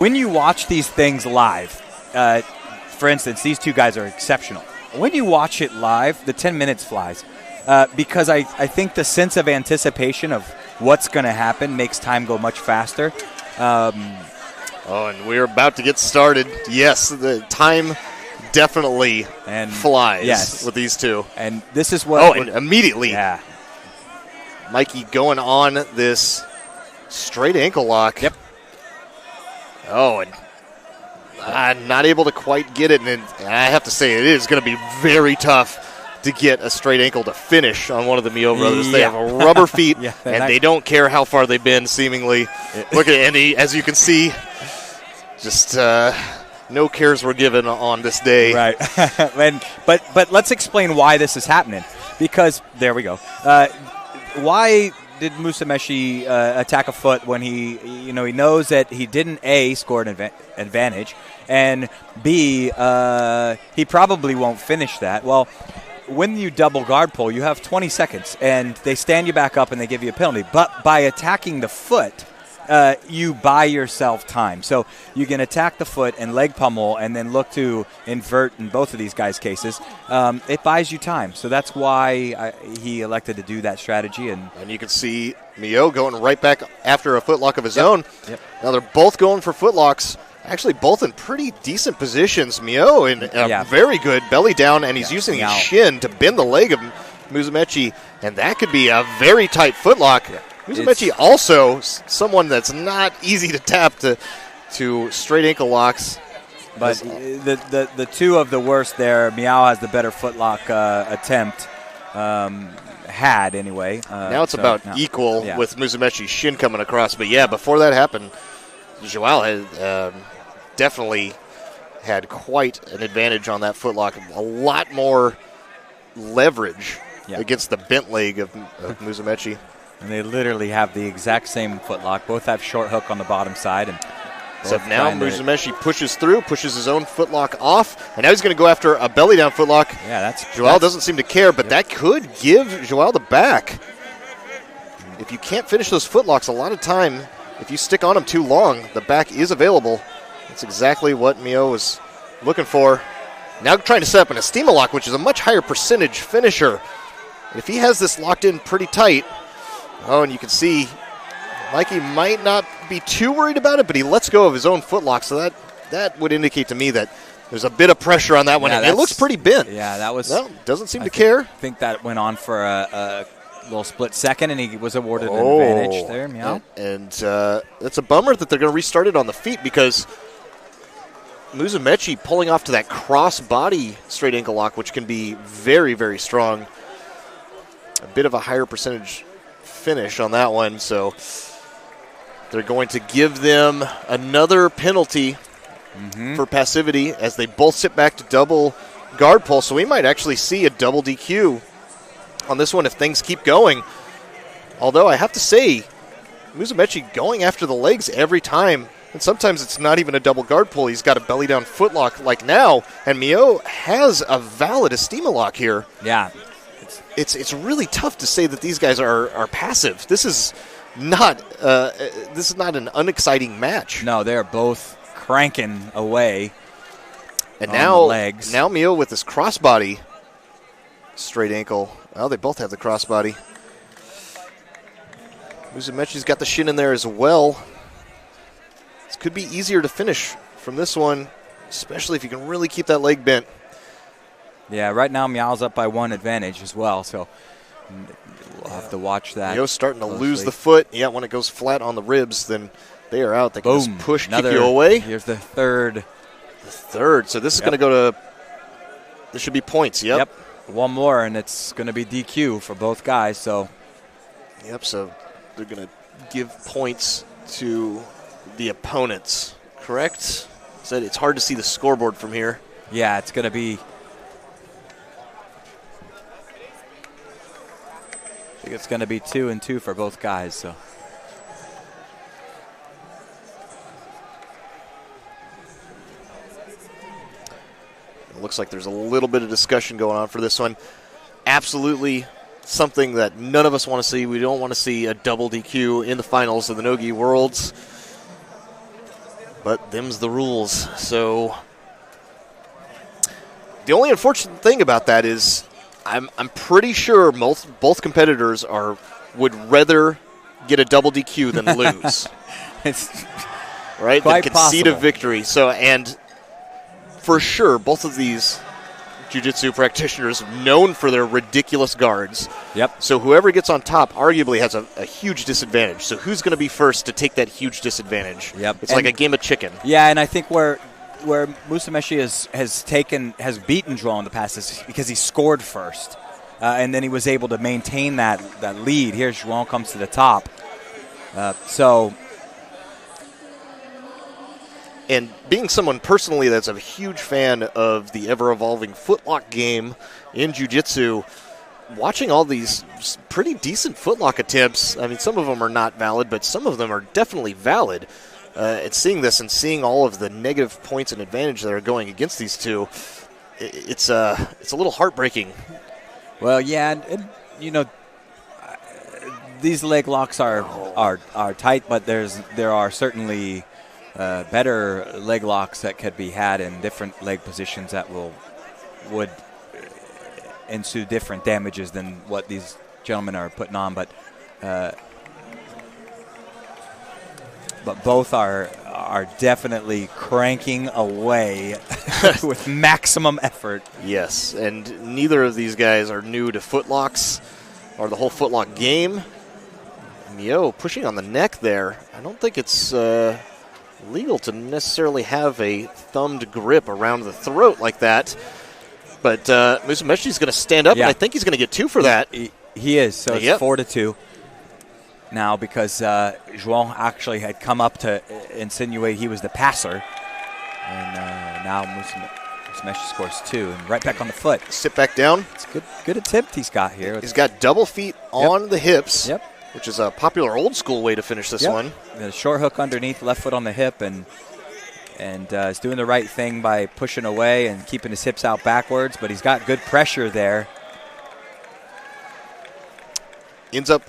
when you watch these things live, for instance, these two guys are exceptional. When you watch it live, the 10 minutes flies because I think the sense of anticipation of what's going to happen makes time go much faster. And we're about to get started. Yes, the time definitely flies with these two. And this is what... and immediately, Mikey going on this straight ankle lock. Yep. And not able to quite get it. And I have to say, it is going to be very tough to get a straight ankle to finish on one of the Miyao brothers. They have rubber feet, and they don't care how far they've been, seemingly. Look at Andy, as you can see, just no cares were given on this day. Right. But let's explain why this is happening. Because, there we go. Why did Musumeci attack a foot when he knows that he didn't, A, score an advantage, and B, he probably won't finish that? Well, when you double guard pull, you have 20 seconds, and they stand you back up and they give you a penalty. But by attacking the foot, you buy yourself time. So you can attack the foot and leg pummel and then look to invert in both of these guys' cases. It buys you time. So that's why he elected to do that strategy. And you can see Miyao going right back after a footlock of his own. Yep. Now they're both going for footlocks. Actually, both in pretty decent positions. Miyao in a very good belly down, and he's using his shin to bend the leg of Musumeci, and that could be a very tight footlock. Yeah. Musumeci also someone that's not easy to tap to straight ankle locks. But the two of the worst there, Miyao has the better footlock attempt, had anyway. Now it's about equal with Musumeci's shin coming across. But, before that happened, Joao had definitely had quite an advantage on that footlock. A lot more leverage against the bent leg of Musumeci. And they literally have the exact same footlock. Both have short hook on the bottom side. And so now Musumeci pushes through, pushes his own footlock off, and now he's going to go after a belly down footlock. Yeah, Joao doesn't seem to care, but that could give Joao the back. If you can't finish those footlocks, a lot of time, if you stick on them too long, the back is available. That's exactly what Miyao was looking for. Now trying to set up an Estima lock, which is a much higher percentage finisher. If he has this locked in pretty tight, and you can see Mikey might not be too worried about it, but he lets go of his own footlock, so that would indicate to me that there's a bit of pressure on that one, and it looks pretty bent. Yeah, that was... Well, doesn't seem to care. I think that went on for a little split second, and he was awarded an advantage there, Miyao. And it's a bummer that they're going to restart it on the feet, because Musumeci pulling off to that cross-body straight ankle lock, which can be very, very strong. A bit of a higher percentage finish on that one, so they're going to give them another penalty for passivity as they both sit back to double guard pull. So we might actually see a double DQ on this one if things keep going. Although I have to say, Musumeci going after the legs every time, and sometimes it's not even a double guard pull. He's got a belly down footlock like now, and Miyao has a valid Estima lock here. Yeah. It's really tough to say that these guys are passive. This is not an unexciting match. No, they're both cranking away. And on now the legs. Now Miyao with this crossbody straight ankle. Well, they both have the crossbody. Musumeci's got the shin in there as well. This could be easier to finish from this one, especially if you can really keep that leg bent. Yeah, right now Miyao's up by one advantage as well, so we'll have to watch that. Miyao's starting to lose the foot. Yeah, when it goes flat on the ribs, then they are out. They can just push, kick you away. Here's the third. So this is going to go to – there should be points, Yep, one more, and it's going to be DQ for both guys. So they're going to give points to the opponents, correct? So it's hard to see the scoreboard from here. Yeah, it's going to be – I think it's going to be 2-2 for both guys. So it looks like there's a little bit of discussion going on for this one. Absolutely something that none of us want to see. We don't want to see a double DQ in the finals of the Nogi Worlds. But them's the rules. So the only unfortunate thing about that is I'm pretty sure both competitors would rather get a double DQ than lose. It's right? Quite Than concede possible. a victory. So, and for sure, both of these jiu-jitsu practitioners known for their ridiculous guards. Yep. So whoever gets on top arguably has a huge disadvantage. So who's going to be first to take that huge disadvantage? Yep. It's like a game of chicken. Yeah, and I think where Musumeci has beaten Joao in the past is because he scored first, and then he was able to maintain that lead. Here, Joao comes to the top. And being someone personally that's a huge fan of the ever-evolving footlock game in jiu-jitsu, watching all these pretty decent footlock attempts, I mean, some of them are not valid, but some of them are definitely valid. And seeing this and seeing all of the negative points and advantage that are going against these two, it's a little heartbreaking. Well, yeah, and these leg locks are tight, but there are certainly better leg locks that could be had in different leg positions that would ensue different damages than what these gentlemen are putting on. But both are definitely cranking away with maximum effort. Yes, and neither of these guys are new to footlocks or the whole footlock game. Miyao pushing on the neck there. I don't think it's legal to necessarily have a thumbed grip around the throat like that. But Musumeci's going to stand up, Yeah. and I think he's going to get 2 for that. He is, so it's Yep. 4-2 now because Joao actually had come up to insinuate he was the passer. And now Musumeci scores 2 and right back on the foot. Sit back down. It's good attempt he's got here. He's got double feet on the hips, Yep. which is a popular old school way to finish this one. The short hook underneath, left foot on the hip, and is doing the right thing by pushing away and keeping his hips out backwards, but he's got good pressure there. Ends up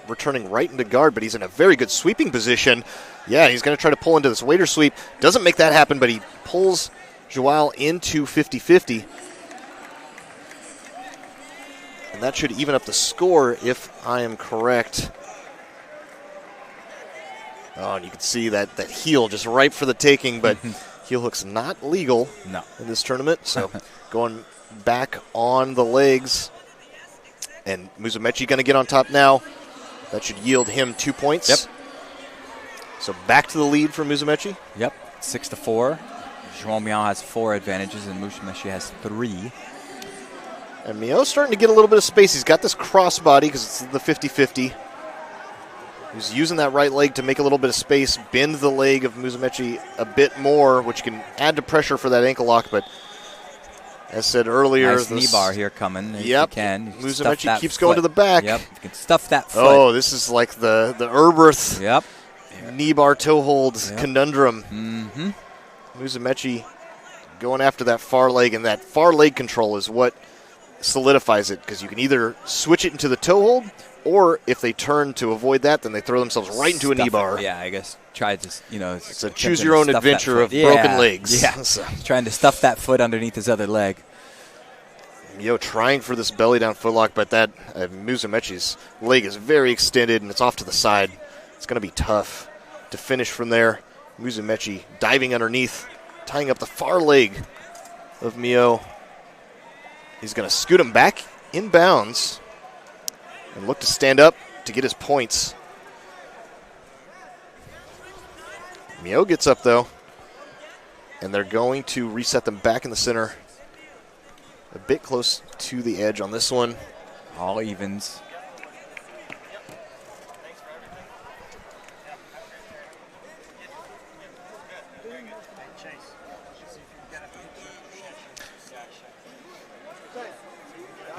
returning right into guard, but he's in a very good sweeping position. Yeah, he's going to try to pull into this waiter sweep. Doesn't make that happen, but he pulls Joao into 50-50. And that should even up the score if I am correct. Oh, and you can see that heel just ripe for the taking, but heel hook's not legal in this tournament. So going back on the legs. And Musumeci going to get on top now. That should yield him 2 points. Yep. So back to the lead for Musumeci. Yep, 6-4. Joao Miyao has 4 advantages, and Musumeci has 3. And Miyao's starting to get a little bit of space. He's got this crossbody because it's the 50-50. He's using that right leg to make a little bit of space, bend the leg of Musumeci a bit more, which can add to pressure for that ankle lock. But as said earlier, Nice knee bar here coming. If Yep. you can. Musumeci keeps going to the back. Yep. You can stuff that foot. Oh, this is like the Erberth Yep. knee bar toe hold Yep. conundrum. Mm-hmm. Musumeci going after that far leg, and that far leg control is what solidifies it, because you can either switch it into the toe hold, or if they turn to avoid that, then they throw themselves right into a knee bar. Yeah, I guess try to, It's a choose your own adventure of broken legs. Yeah, So, trying to stuff that foot underneath his other leg. Miyao trying for this belly down footlock, but that Musumeci's leg is very extended and it's off to the side. It's going to be tough to finish from there. Musumeci diving underneath, tying up the far leg of Miyao. He's going to scoot him back in bounds and look to stand up to get his points. Miyao gets up, though, and they're going to reset them back in the center. A bit close to the edge on this one. All evens.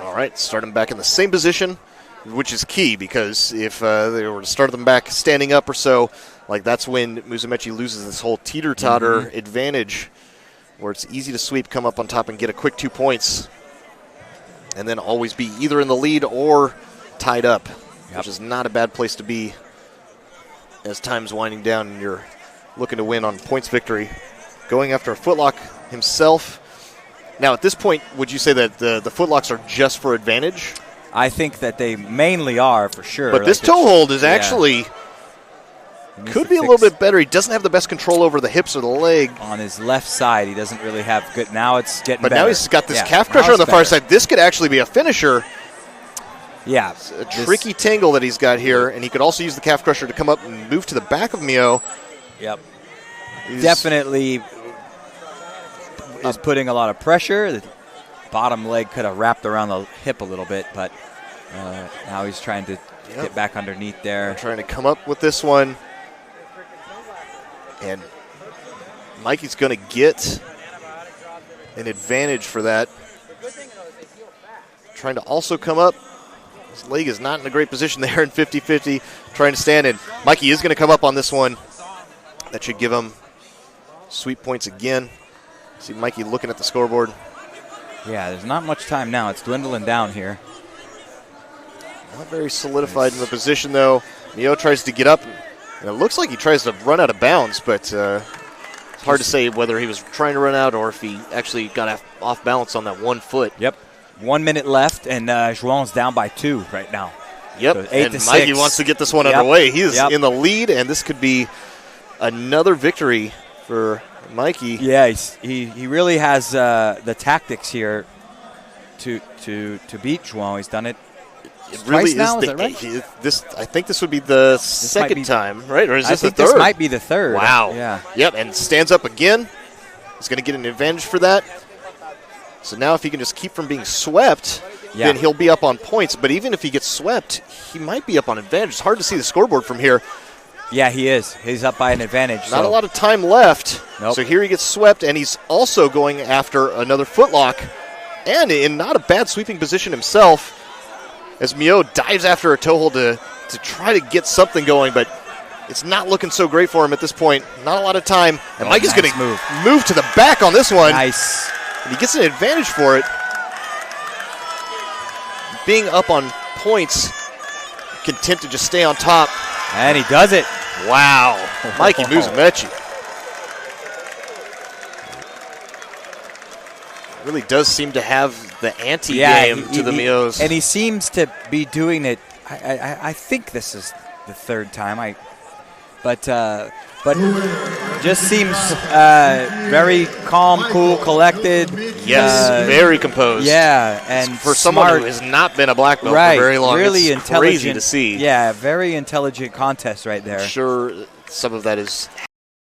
All right, start them back in the same position, which is key, because if they were to start them back standing up or so, like that's when Musumeci loses this whole teeter-totter advantage, where it's easy to sweep, come up on top, and get a quick 2 points, and then always be either in the lead or tied up, which is not a bad place to be as time's winding down and you're looking to win on points victory. Going after a footlock himself. Now, at this point, would you say that the footlocks are just for advantage? I think that they mainly are, for sure. But this toe hold is actually could be a little bit better. He doesn't have the best control over the hips or the leg. On his left side, he doesn't really have good. Now it's getting better. But now he's got this calf crusher on the far side. This could actually be a finisher. Yeah. It's a tricky tangle that he's got here, and he could also use the calf crusher to come up and move to the back of Miyao. Yep. Definitely is putting a lot of pressure. The bottom leg could have wrapped around the hip a little bit, but now he's trying to get back underneath there. Trying to come up with this one. And Mikey's going to get an advantage for that. Trying to also come up. His leg is not in a great position there in 50-50. Trying to stand in. Mikey is going to come up on this one. That should give him sweet points again. See Mikey looking at the scoreboard. Yeah, there's not much time now. It's dwindling down here. Not very solidified in the position, though. Miyao tries to get up. And it looks like he tries to run out of bounds, but it's hard to say whether he was trying to run out or if he actually got off balance on that 1 foot. Yep. 1 minute left, and Joao's down by 2 right now. Yep, So 8 and to Mikey 6. wants to get this one underway. He is in the lead, and this could be another victory for Mikey. Yeah, he really has the tactics here to beat Joao. He's done it. It really now, is that right? I think this would be the second time, right? Or is this the third? This might be the third. Wow. Yeah. Yep, and stands up again. He's going to get an advantage for that. So now if he can just keep from being swept, then he'll be up on points. But even if he gets swept, he might be up on advantage. It's hard to see the scoreboard from here. Yeah, he is. He's up by an advantage. Not a lot of time left. Nope. So here he gets swept, and he's also going after another footlock. And in not a bad sweeping position himself, as Miyao dives after a toe hold to try to get something going, but it's not looking so great for him at this point. Not a lot of time. And Mike is going to move to the back on this one. Nice. And he gets an advantage for it. Being up on points, content to just stay on top. And he does it. Wow. Mikey Musumeci. Really does seem to have the anti-game to the Miyaos. And he seems to be doing it. I think this is the third time. But just seems very calm, cool, collected. Yes, very composed. Yeah, and for smart. Someone who has not been a black belt for very long, really it's intelligent. crazy to see. Yeah, very intelligent contest right there. I'm sure some of that is